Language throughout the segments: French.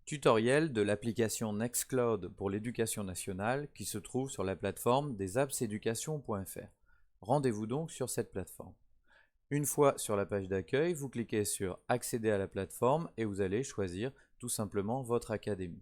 Tutoriel de l'application Nextcloud pour l'éducation nationale qui se trouve sur la plateforme desappseducation.fr. Rendez-vous donc sur cette plateforme. Une fois sur la page d'accueil, vous cliquez sur Accéder à la plateforme et vous allez choisir tout simplement votre académie.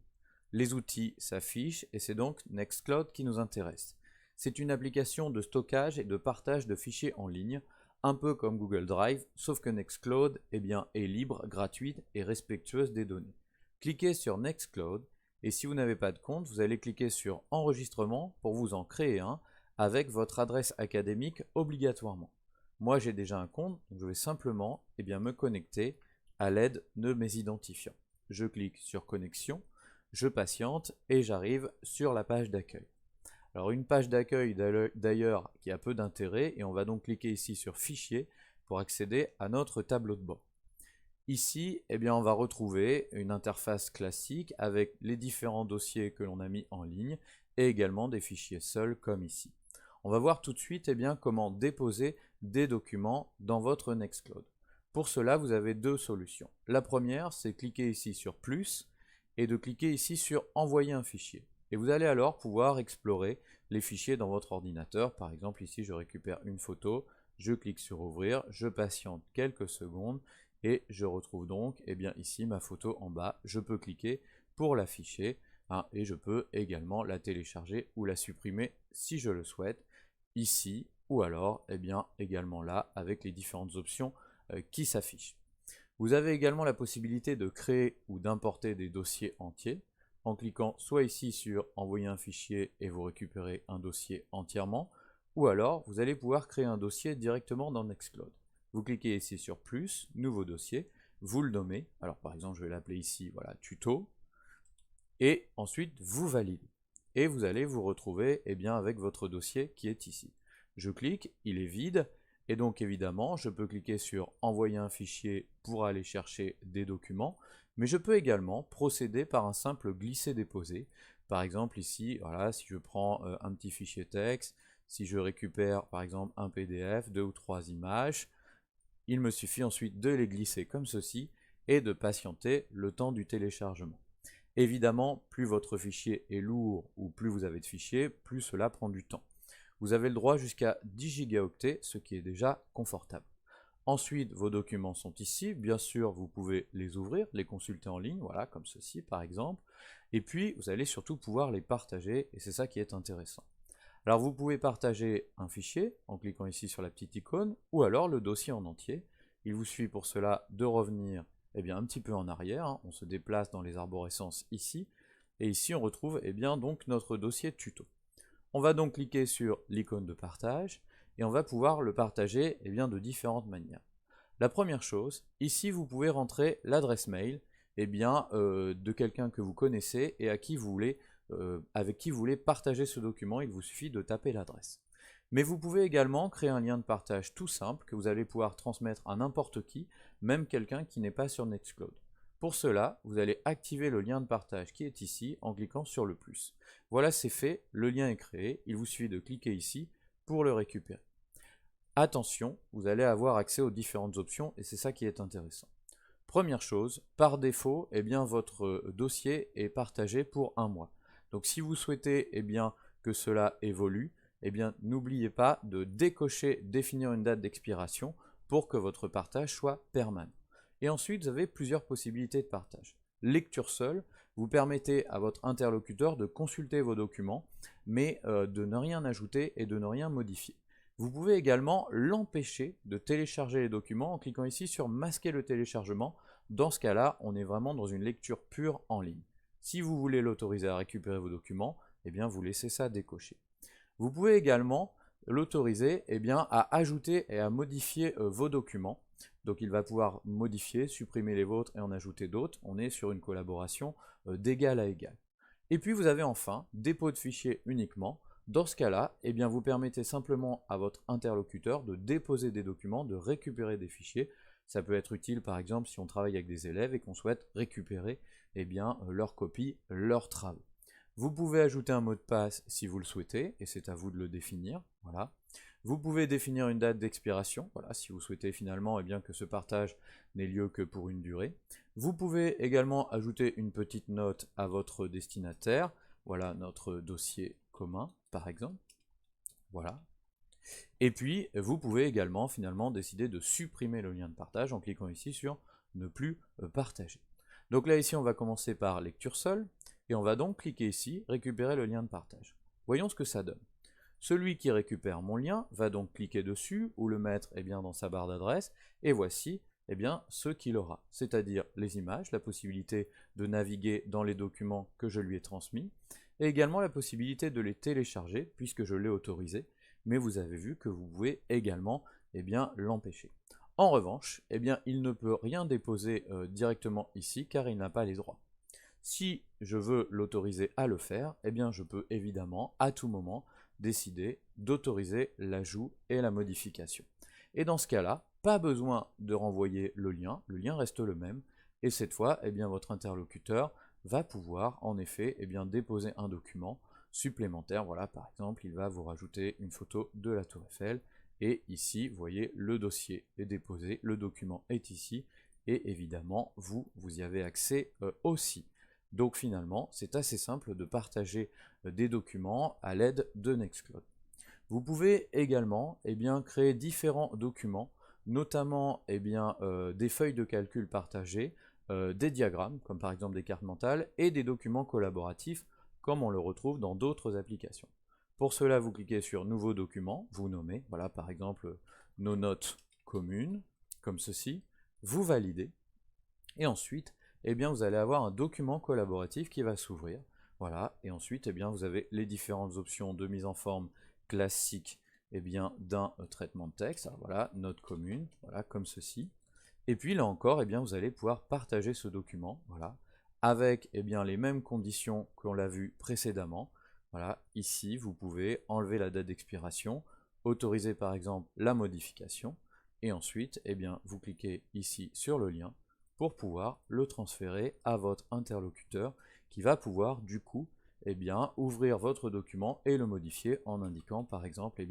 Les outils s'affichent et c'est donc Nextcloud qui nous intéresse. C'est une application de stockage et de partage de fichiers en ligne, un peu comme Google Drive, sauf que Nextcloud est libre, gratuite et respectueuse des données. Cliquez sur Nextcloud et si vous n'avez pas de compte, vous allez cliquer sur Enregistrement pour vous en créer un avec votre adresse académique obligatoirement. Moi j'ai déjà un compte, donc je vais simplement me connecter à l'aide de mes identifiants. Je clique sur Connexion, je patiente et j'arrive sur la page d'accueil. Alors une page d'accueil d'ailleurs qui a peu d'intérêt et on va donc cliquer ici sur Fichier pour accéder à notre tableau de bord. Ici, on va retrouver une interface classique avec les différents dossiers que l'on a mis en ligne et également des fichiers seuls comme ici. On va voir tout de suite comment déposer des documents dans votre Nextcloud. Pour cela, vous avez deux solutions. La première, c'est cliquer ici sur plus et de cliquer ici sur envoyer un fichier. Et vous allez alors pouvoir explorer les fichiers dans votre ordinateur. Par exemple, ici, je récupère une photo, je clique sur ouvrir, je patiente quelques secondes et je retrouve donc ici ma photo en bas. Je peux cliquer pour l'afficher et je peux également la télécharger ou la supprimer si je le souhaite ici ou alors également là avec les différentes options qui s'affichent. Vous avez également la possibilité de créer ou d'importer des dossiers entiers en cliquant soit ici sur envoyer un fichier et vous récupérez un dossier entièrement, ou alors vous allez pouvoir créer un dossier directement dans Nextcloud. Vous cliquez ici sur plus, nouveau dossier, vous le nommez, alors par exemple je vais l'appeler ici, voilà, tuto, et ensuite vous validez. Et vous allez vous retrouver avec votre dossier qui est ici. Je clique, il est vide, et donc évidemment je peux cliquer sur envoyer un fichier pour aller chercher des documents, mais je peux également procéder par un simple glisser-déposer. Par exemple ici, voilà, si je prends un petit fichier texte, si je récupère par exemple un PDF, 2 ou 3 images, il me suffit ensuite de les glisser comme ceci et de patienter le temps du téléchargement. Évidemment, plus votre fichier est lourd ou plus vous avez de fichiers, plus cela prend du temps. Vous avez le droit jusqu'à 10 gigaoctets, ce qui est déjà confortable. Ensuite, vos documents sont ici. Bien sûr, vous pouvez les ouvrir, les consulter en ligne, voilà, comme ceci par exemple. Et puis, vous allez surtout pouvoir les partager, et c'est ça qui est intéressant. Alors, vous pouvez partager un fichier en cliquant ici sur la petite icône, ou alors le dossier en entier. Il vous suffit pour cela de revenir un petit peu en arrière. On se déplace dans les arborescences ici, et ici on retrouve donc notre dossier tuto. On va donc cliquer sur l'icône de partage et on va pouvoir le partager de différentes manières. La première chose, ici vous pouvez rentrer l'adresse mail de quelqu'un que vous connaissez et avec qui vous voulez partager ce document. Il vous suffit de taper l'adresse. Mais vous pouvez également créer un lien de partage tout simple que vous allez pouvoir transmettre à n'importe qui, même quelqu'un qui n'est pas sur Nextcloud. Pour cela, vous allez activer le lien de partage qui est ici en cliquant sur le plus. Voilà, c'est fait, le lien est créé, il vous suffit de cliquer ici pour le récupérer. Attention, vous allez avoir accès aux différentes options et c'est ça qui est intéressant. Première chose, par défaut, votre dossier est partagé pour un mois. Donc si vous souhaitez que cela évolue, n'oubliez pas de décocher, définir une date d'expiration pour que votre partage soit permanent. Et ensuite, vous avez plusieurs possibilités de partage. Lecture seule, vous permettez à votre interlocuteur de consulter vos documents, mais de ne rien ajouter et de ne rien modifier. Vous pouvez également l'empêcher de télécharger les documents en cliquant ici sur masquer le téléchargement. Dans ce cas-là, on est vraiment dans une lecture pure en ligne. Si vous voulez l'autoriser à récupérer vos documents, vous laissez ça décoché. Vous pouvez également l'autoriser à ajouter et à modifier vos documents. Donc il va pouvoir modifier, supprimer les vôtres et en ajouter d'autres. On est sur une collaboration d'égal à égal. Et puis vous avez enfin dépôt de fichiers uniquement. Dans ce cas-là, vous permettez simplement à votre interlocuteur de déposer des documents, de récupérer des fichiers. Ça peut être utile par exemple si on travaille avec des élèves et qu'on souhaite récupérer leurs copies, leurs travaux. Vous pouvez ajouter un mot de passe si vous le souhaitez, et c'est à vous de le définir. Voilà. Vous pouvez définir une date d'expiration, voilà, si vous souhaitez finalement que ce partage n'ait lieu que pour une durée. Vous pouvez également ajouter une petite note à votre destinataire. Voilà notre dossier commun, par exemple. Voilà. Et puis, vous pouvez également finalement décider de supprimer le lien de partage en cliquant ici sur ne plus partager. Donc là, ici, on va commencer par lecture seule et on va donc cliquer ici, récupérer le lien de partage. Voyons ce que ça donne. Celui qui récupère mon lien va donc cliquer dessus ou le mettre dans sa barre d'adresse et voici ce qu'il aura, c'est-à-dire les images, la possibilité de naviguer dans les documents que je lui ai transmis et également la possibilité de les télécharger puisque je l'ai autorisé, mais vous avez vu que vous pouvez également l'empêcher. En revanche, il ne peut rien déposer directement ici car il n'a pas les droits. Si je veux l'autoriser à le faire, je peux évidemment à tout moment décider d'autoriser l'ajout et la modification. Et dans ce cas-là, pas besoin de renvoyer le lien reste le même, et cette fois, votre interlocuteur va pouvoir en effet déposer un document supplémentaire. Voilà, par exemple, il va vous rajouter une photo de la Tour Eiffel, et ici, vous voyez, le dossier est déposé, le document est ici, et évidemment, vous y avez accès aussi. Donc finalement, c'est assez simple de partager des documents à l'aide de Nextcloud. Vous pouvez également créer différents documents, notamment des feuilles de calcul partagées, des diagrammes, comme par exemple des cartes mentales, et des documents collaboratifs, comme on le retrouve dans d'autres applications. Pour cela, vous cliquez sur Nouveau document, vous nommez, voilà par exemple nos notes communes, comme ceci, vous validez, et ensuite, vous allez avoir un document collaboratif qui va s'ouvrir. Voilà, et ensuite, vous avez les différentes options de mise en forme classique d'un traitement de texte. Alors, voilà, note commune, voilà, comme ceci. Et puis là encore, vous allez pouvoir partager ce document, voilà, avec les mêmes conditions qu'on l'a vu précédemment. Voilà, ici, vous pouvez enlever la date d'expiration, autoriser par exemple la modification, et ensuite, vous cliquez ici sur le lien pour pouvoir le transférer à votre interlocuteur qui va pouvoir du coup ouvrir votre document et le modifier en indiquant par exemple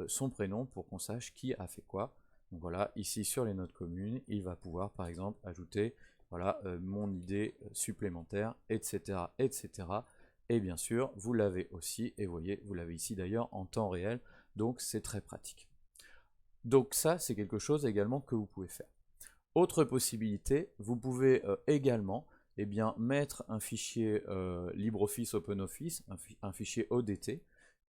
son prénom pour qu'on sache qui a fait quoi. Donc voilà, ici sur les notes communes, il va pouvoir par exemple ajouter voilà, mon idée supplémentaire, etc., etc. Et bien sûr, vous l'avez aussi, et vous voyez, vous l'avez ici d'ailleurs en temps réel, donc c'est très pratique. Donc ça, c'est quelque chose également que vous pouvez faire. Autre possibilité, vous pouvez également mettre un fichier LibreOffice OpenOffice, un fichier ODT,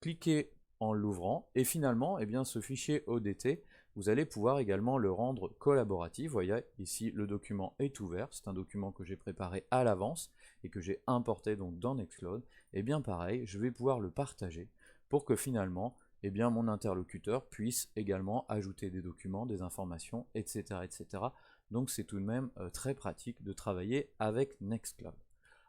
cliquez en l'ouvrant et finalement ce fichier ODT, vous allez pouvoir également le rendre collaboratif. Vous voyez ici le document est ouvert, c'est un document que j'ai préparé à l'avance et que j'ai importé donc dans Nextcloud. Et bien pareil, je vais pouvoir le partager pour que finalement mon interlocuteur puisse également ajouter des documents, des informations, etc. etc. Donc c'est tout de même très pratique de travailler avec Nextcloud.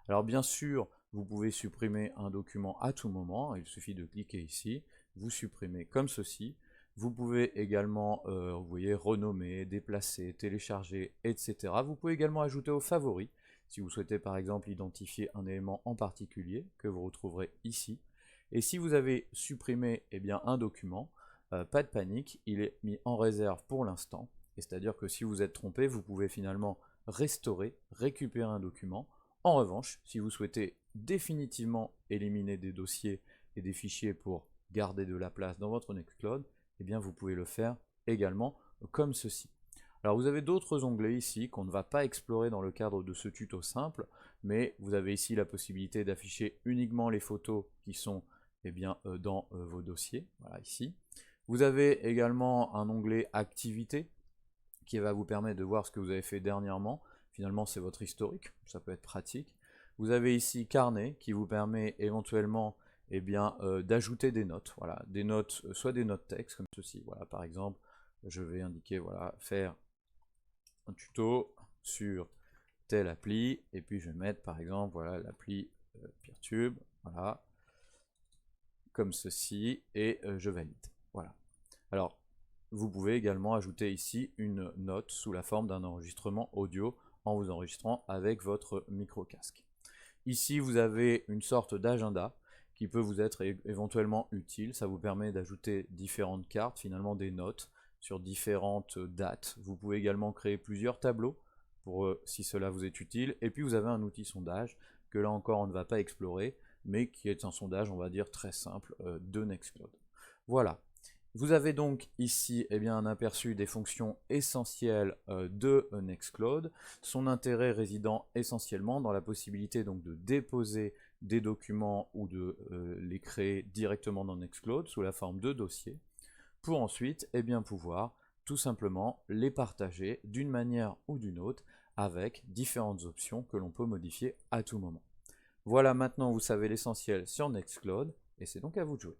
Alors bien sûr, vous pouvez supprimer un document à tout moment, il suffit de cliquer ici, vous supprimez comme ceci. Vous pouvez également, vous voyez, renommer, déplacer, télécharger, etc. Vous pouvez également ajouter aux favoris, si vous souhaitez par exemple identifier un élément en particulier, que vous retrouverez ici. Et si vous avez supprimé un document, pas de panique, il est mis en réserve pour l'instant. C'est-à-dire que si vous êtes trompé, vous pouvez finalement restaurer, récupérer un document. En revanche, si vous souhaitez définitivement éliminer des dossiers et des fichiers pour garder de la place dans votre Nextcloud, vous pouvez le faire également comme ceci. Alors vous avez d'autres onglets ici qu'on ne va pas explorer dans le cadre de ce tuto simple, mais vous avez ici la possibilité d'afficher uniquement les photos qui sont dans vos dossiers, voilà ici. Vous avez également un onglet activité qui va vous permettre de voir ce que vous avez fait dernièrement. Finalement, c'est votre historique, ça peut être pratique. Vous avez ici carnet qui vous permet éventuellement d'ajouter des notes. Voilà, des notes, soit des notes texte comme ceci. Voilà, par exemple, je vais indiquer voilà, faire un tuto sur telle appli, et puis je vais mettre par exemple voilà l'appli Peertube, voilà, comme ceci, et je valide. Voilà. Alors, vous pouvez également ajouter ici une note sous la forme d'un enregistrement audio en vous enregistrant avec votre micro-casque. Ici, vous avez une sorte d'agenda qui peut vous être éventuellement utile. Ça vous permet d'ajouter différentes cartes, finalement des notes sur différentes dates. Vous pouvez également créer plusieurs tableaux pour si cela vous est utile. Et puis vous avez un outil sondage que là encore on ne va pas explorer, mais qui est un sondage, on va dire, très simple de Nextcloud. Voilà. Vous avez donc ici un aperçu des fonctions essentielles de Nextcloud, son intérêt résidant essentiellement dans la possibilité donc de déposer des documents ou de les créer directement dans Nextcloud sous la forme de dossiers, pour ensuite pouvoir tout simplement les partager d'une manière ou d'une autre avec différentes options que l'on peut modifier à tout moment. Voilà, maintenant vous savez l'essentiel sur Nextcloud, et c'est donc à vous de jouer.